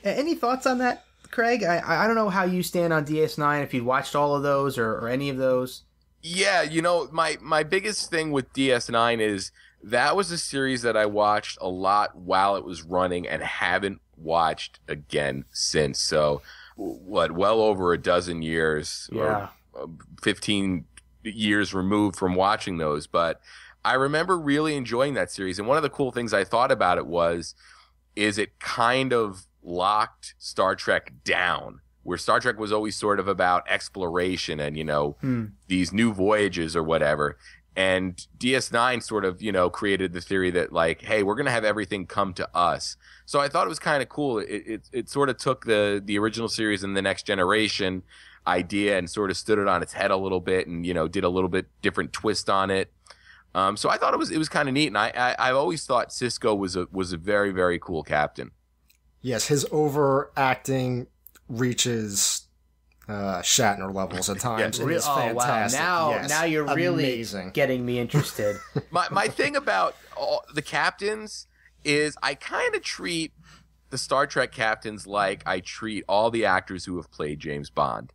any thoughts on that, Craig? I don't know how you stand on DS9, if you watched all of those or any of those. Yeah, my biggest thing with DS9 is that was a series that I watched a lot while it was running and haven't watched again since. So, well over a dozen years, or 15 years removed from watching those. But I remember really enjoying that series. And one of the cool things I thought about it is it kind of locked Star Trek down, where Star Trek was always sort of about exploration and, these new voyages or whatever. And DS9 sort of, created the theory that like, hey, we're going to have everything come to us. So I thought it was kind of cool. It sort of took the original series and the Next Generation idea and sort of stood it on its head a little bit and, did a little bit different twist on it. So I thought it was kind of neat. And I've always thought Sisko was a very, very cool captain. Yes, his overacting reaches Shatner levels at times. Yeah, it's fantastic. Wow. Now you're really amazing. Getting me interested. My thing about the captains is I kind of treat the Star Trek captains like I treat all the actors who have played James Bond.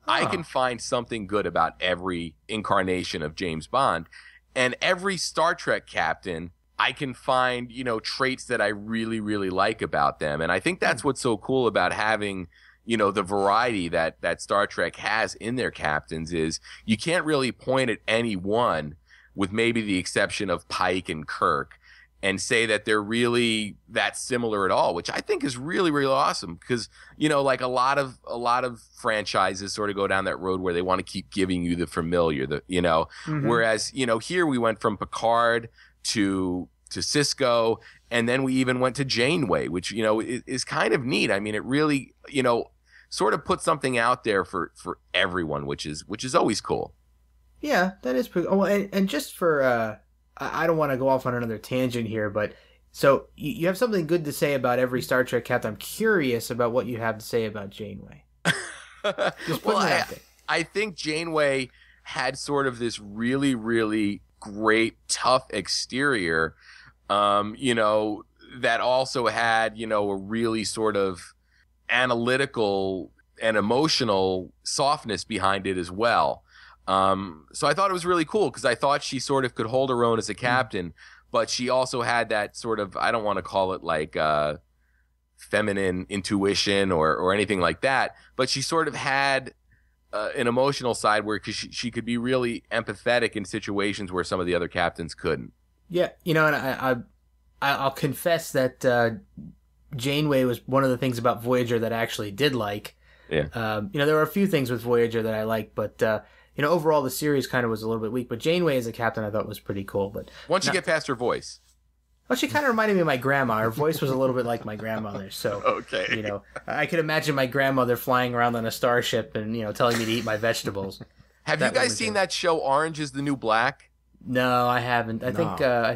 I can find something good about every incarnation of James Bond, and every Star Trek captain I can find, traits that I really, really like about them. And I think that's what's so cool about having the variety that Star Trek has in their captains is you can't really point at any one, with maybe the exception of Pike and Kirk, and say that they're really that similar at all, which I think is really, really awesome because, like a lot of franchises sort of go down that road where they want to keep giving you the familiar, whereas, here we went from Picard to Sisko, and then we even went to Janeway, which, is kind of neat. I mean, it really, sort of put something out there for everyone, which is always cool. Yeah, that is pretty. Oh, and just for, I don't want to go off on another tangent here, but so you have something good to say about every Star Trek captain. I'm curious about what you have to say about Janeway. Just putting it out there. I think Janeway had sort of this really, really great, tough exterior. that also had, you know, a really sort of analytical and emotional softness behind it as well. So I thought it was really cool because I thought she sort of could hold her own as a captain, but she also had that sort of, I don't want to call it like feminine intuition or anything like that, but she sort of had an emotional side where she could be really empathetic in situations where some of the other captains couldn't. Yeah, you know, and I'll confess that Janeway was one of the things about Voyager that I actually did like. Yeah. You know, there were a few things with Voyager that I liked, but you know, overall the series kind of was a little bit weak. But Janeway as a captain I thought was pretty cool. But once you get past her voice. Well, she kind of reminded me of my grandma. Her voice was a little bit like my grandmother's. So, okay. You know, I could imagine my grandmother flying around on a starship and, you know, telling me to eat my vegetables. Have you guys seen that show Orange is the New Black? No, I haven't. I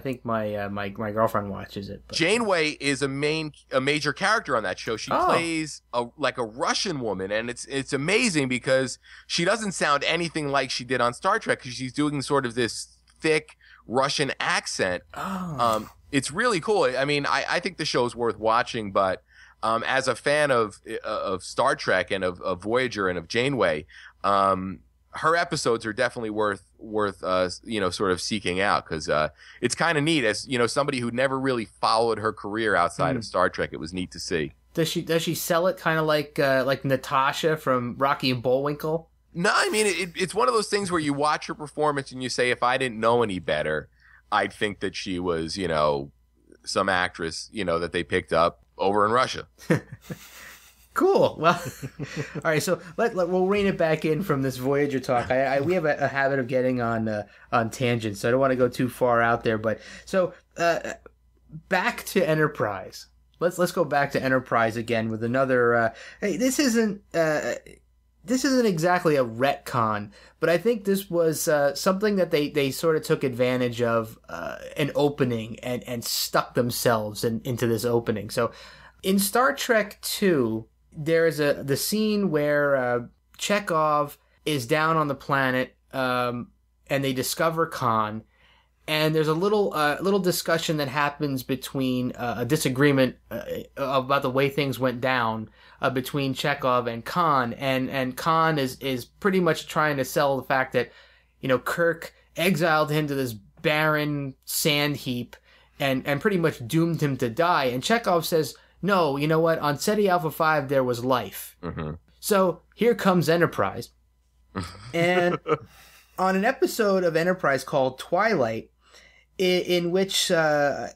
think my my girlfriend watches it. But. Janeway is a major character on that show. She plays a Russian woman, and it's amazing because she doesn't sound anything like she did on Star Trek because she's doing sort of this thick Russian accent. It's really cool. I mean, I think the show's worth watching, but as a fan of Star Trek and of Voyager and of Janeway, her episodes are definitely worth you know, sort of seeking out because it's kind of neat. As you know, somebody who never really followed her career outside of Star Trek, it was neat to see. Does she sell it kind of like Natasha from Rocky and Bullwinkle? No, I mean it's one of those things where you watch her performance and you say, if I didn't know any better, I'd think that she was, you know, some actress, you know, that they picked up over in Russia. Cool. Well, all right. So we'll rein it back in from this Voyager talk. We have a habit of getting on tangents, so I don't want to go too far out there. But so back to Enterprise. Let's go back to Enterprise again with another. Hey, this isn't exactly a retcon, but I think this was something that they sort of took advantage of an opening and stuck themselves into this opening. So in Star Trek II. There's the scene where Chekhov is down on the planet and they discover Khan, and there's a little discussion that happens between a disagreement about the way things went down between Chekhov and Khan, and Khan is pretty much trying to sell the fact that, you know, Kirk exiled him to this barren sand heap and pretty much doomed him to die, and Chekhov says, no, you know what? On SETI Alpha 5, there was life. Mm-hmm. So here comes Enterprise. And on an episode of Enterprise called Twilight, in which our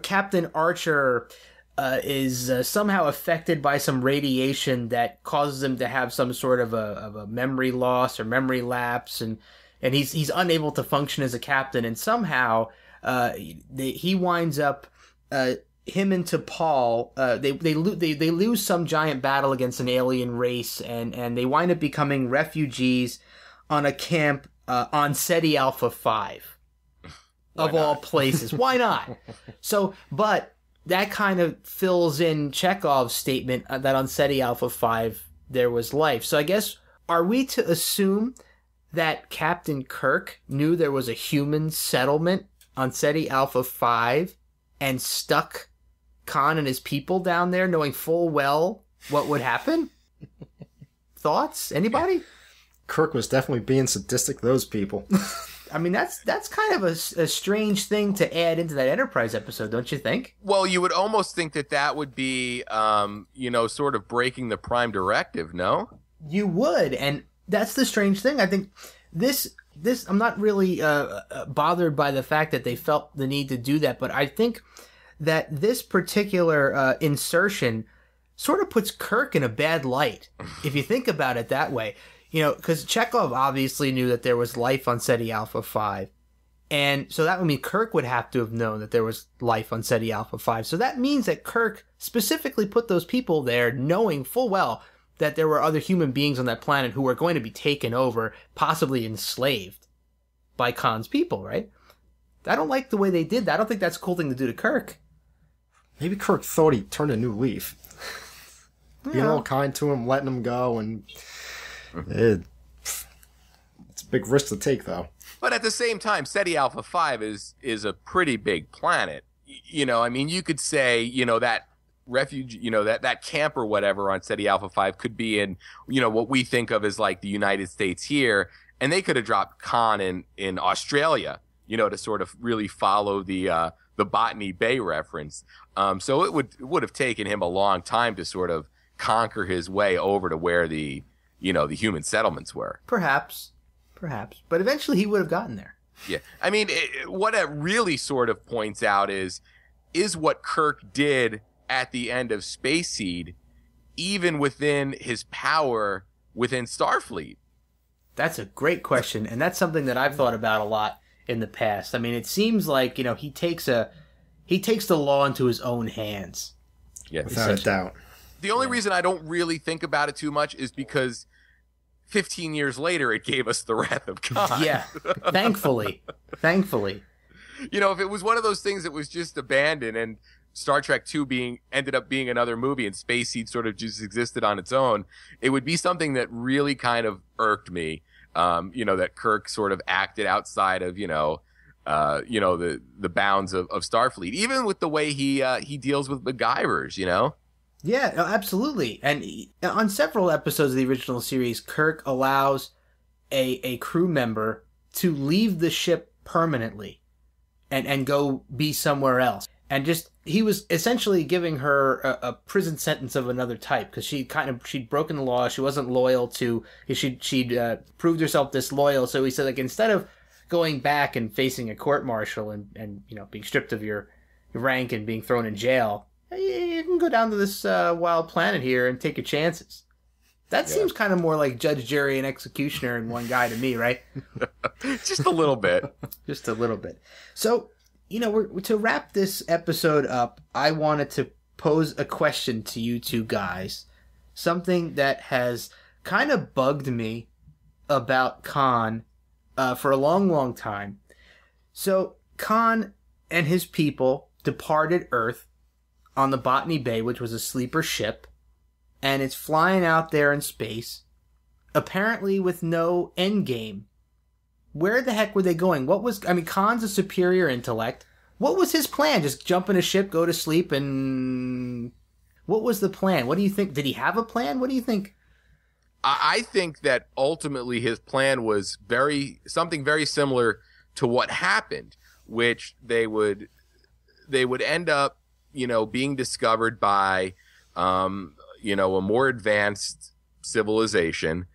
Captain Archer is somehow affected by some radiation that causes him to have some sort of a memory loss or memory lapse, and he's unable to function as a captain, and somehow he winds up... him and T'Pol, they lose some giant battle against an alien race, and they wind up becoming refugees on a camp on SETI Alpha 5. Of all places. Why not? So, but that kind of fills in Chekhov's statement that on SETI Alpha 5 there was life. So I guess, are we to assume that Captain Kirk knew there was a human settlement on SETI Alpha 5 and stuck Khan and his people down there, knowing full well what would happen? Thoughts? Anybody? Kirk was definitely being sadistic to those people. I mean, that's kind of a strange thing to add into that Enterprise episode, don't you think? Well, you would almost think that would be, you know, sort of breaking the Prime Directive, no? You would, and that's the strange thing. I think this I'm not really bothered by the fact that they felt the need to do that, but I think that this particular insertion sort of puts Kirk in a bad light, if you think about it that way. You know, because Chekhov obviously knew that there was life on SETI Alpha 5. And so that would mean Kirk would have to have known that there was life on SETI Alpha 5. So that means that Kirk specifically put those people there knowing full well that there were other human beings on that planet who were going to be taken over, possibly enslaved by Khan's people, right? I don't like the way they did that. I don't think that's a cool thing to do to Kirk. Maybe Kirk thought he turned a new leaf. Being all kind to him, letting him go, and it's a big risk to take, though. But at the same time, SETI Alpha 5 is a pretty big planet. you know, I mean, you could say, you know, that refuge, you know, that camp or whatever on SETI Alpha 5 could be in, you know, what we think of as like the United States here, and they could have dropped Khan in Australia, you know, to sort of really follow the Botany Bay reference. So it would have taken him a long time to sort of conquer his way over to where the human settlements were. Perhaps. But eventually he would have gotten there. Yeah. I mean, what it really sort of points out is what Kirk did at the end of Space Seed, even within his power within Starfleet? That's a great question, and that's something that I've thought about a lot in the past. I mean, it seems like, you know, he takes the law into his own hands. Yeah, without a doubt. The only reason I don't really think about it too much is because 15 years later it gave us the Wrath of Khan. Yeah, thankfully. You know, if it was one of those things that was just abandoned and Star Trek II ended up being another movie and Space Seed sort of just existed on its own, it would be something that really kind of irked me. You know, that Kirk sort of acted outside of, the bounds of Starfleet, even with the way he deals with MacGyvers, you know? Yeah, absolutely. And on several episodes of the original series, Kirk allows a crew member to leave the ship permanently and go be somewhere else. And he was essentially giving her a prison sentence of another type, because she'd broken the law. She wasn't loyal she'd proved herself disloyal. So he said, like, instead of going back and facing a court martial and you know, being stripped of your rank and being thrown in jail, you can go down to this wild planet here and take your chances. That seems kind of more like judge, jury, and executioner in one guy to me, right? Just a little bit. Just a little bit. So, you know, to wrap this episode up, I wanted to pose a question to you two guys. Something that has kind of bugged me about Khan for a long, long time. So, Khan and his people departed Earth on the Botany Bay, which was a sleeper ship, and it's flying out there in space, apparently with no end game. Where the heck were they going? Khan's a superior intellect. What was his plan? Just jump in a ship, go to sleep, and... What was the plan? What do you think? Did he have a plan? What do you think? I think that ultimately his plan was something very similar to what happened, which they would end up, you know, being discovered by, you know, a more advanced civilization,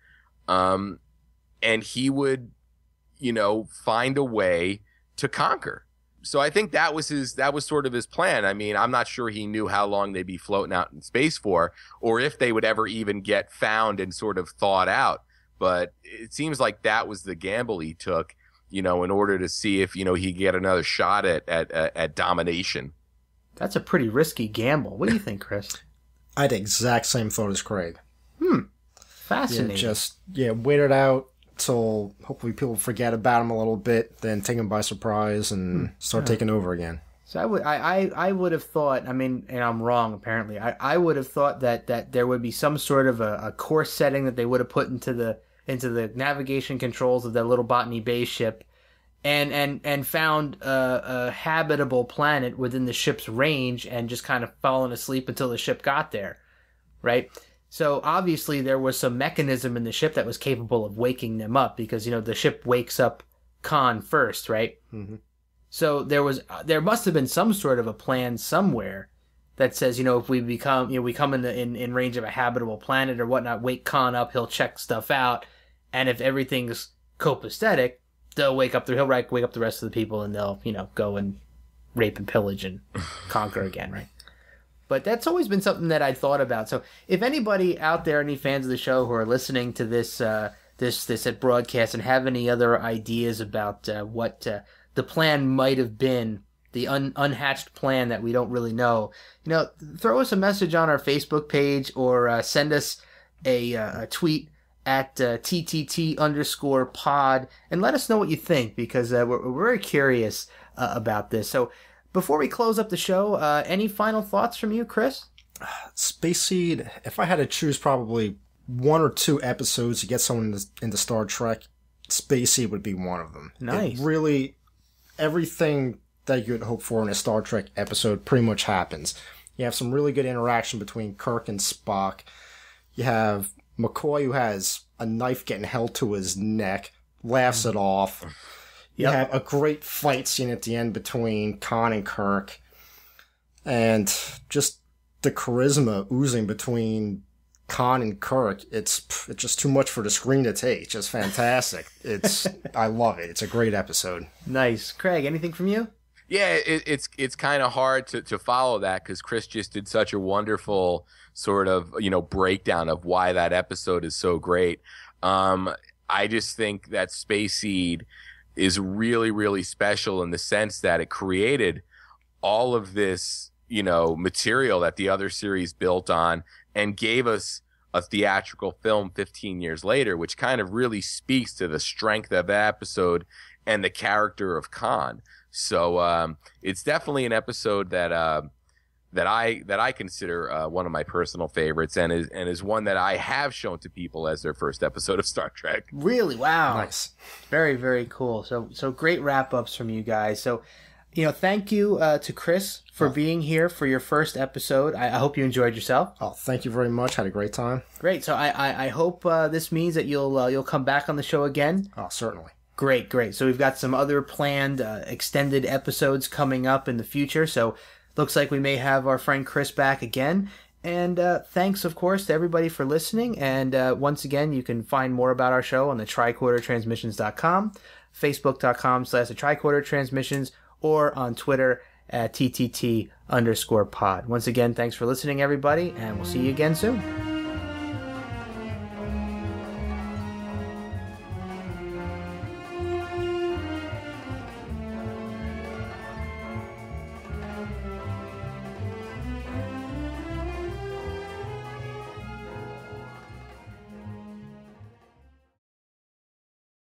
and he would, you know, find a way to conquer. So I think that was sort of his plan. I mean, I'm not sure he knew how long they'd be floating out in space for, or if they would ever even get found and sort of thawed out. But it seems like that was the gamble he took, you know, in order to see if, you know, he'd get another shot at domination. That's a pretty risky gamble. What do you think, Chris? I had the exact same thought as Craig. Fascinating. Wait it out till hopefully people forget about him a little bit, then take him by surprise and start taking over again. So I would have thought, I mean, and I'm wrong apparently, I would have thought that there would be some sort of a course setting that they would have put into the navigation controls of that little Botany Bay ship, and found a habitable planet within the ship's range and just kind of fallen asleep until the ship got there, right? So obviously there was some mechanism in the ship that was capable of waking them up, because, you know, the ship wakes up Khan first, right? Mm-hmm. So there must have been some sort of a plan somewhere that says, you know, if we come in range of a habitable planet or whatnot, wake Khan up, he'll check stuff out, and if everything's copacetic, he'll wake up the rest of the people, and they'll, you know, go and rape and pillage and conquer again, right? But that's always been something that I thought about. So if anybody out there, any fans of the show who are listening to this broadcast and have any other ideas about what the plan might have been, the unhatched plan that we don't really know, you know, throw us a message on our Facebook page, or send us a tweet at TTT_pod and let us know what you think, because we're very curious about this. So before we close up the show, any final thoughts from you, Chris? Space Seed, if I had to choose probably one or two episodes to get someone into Star Trek, Space Seed would be one of them. Nice. It really, everything that you would hope for in a Star Trek episode pretty much happens. You have some really good interaction between Kirk and Spock. You have McCoy, who has a knife getting held to his neck, laughs it off. You have a great fight scene at the end between Khan and Kirk. And just the charisma oozing between Khan and Kirk, it's just too much for the screen to take. It's just fantastic. I love it. It's a great episode. Nice. Craig, anything from you? Yeah, it's kind of hard to follow that because Chris just did such a wonderful sort of, breakdown of why that episode is so great. I just think that Space Seed is really, really special in the sense that it created all of this, material that the other series built on and gave us a theatrical film 15 years later, which kind of really speaks to the strength of that episode and the character of Khan. So it's definitely an episode that I consider one of my personal favorites, and is one that I have shown to people as their first episode of Star Trek. Really? Wow. Nice. Very, very cool. So great wrap-ups from you guys. So, thank you to Chris for being here for your first episode. I hope you enjoyed yourself. Oh, thank you very much. Had a great time. Great. So I hope this means that you'll come back on the show again. Oh, certainly. Great. So we've got some other planned extended episodes coming up in the future. So looks like we may have our friend Chris back again. And thanks, of course, to everybody for listening. And once again, you can find more about our show on the tricordertransmissions.com, facebook.com/the Tricorder Transmissions, or on Twitter at TTT_pod. Once again, thanks for listening, everybody, and we'll see you again soon.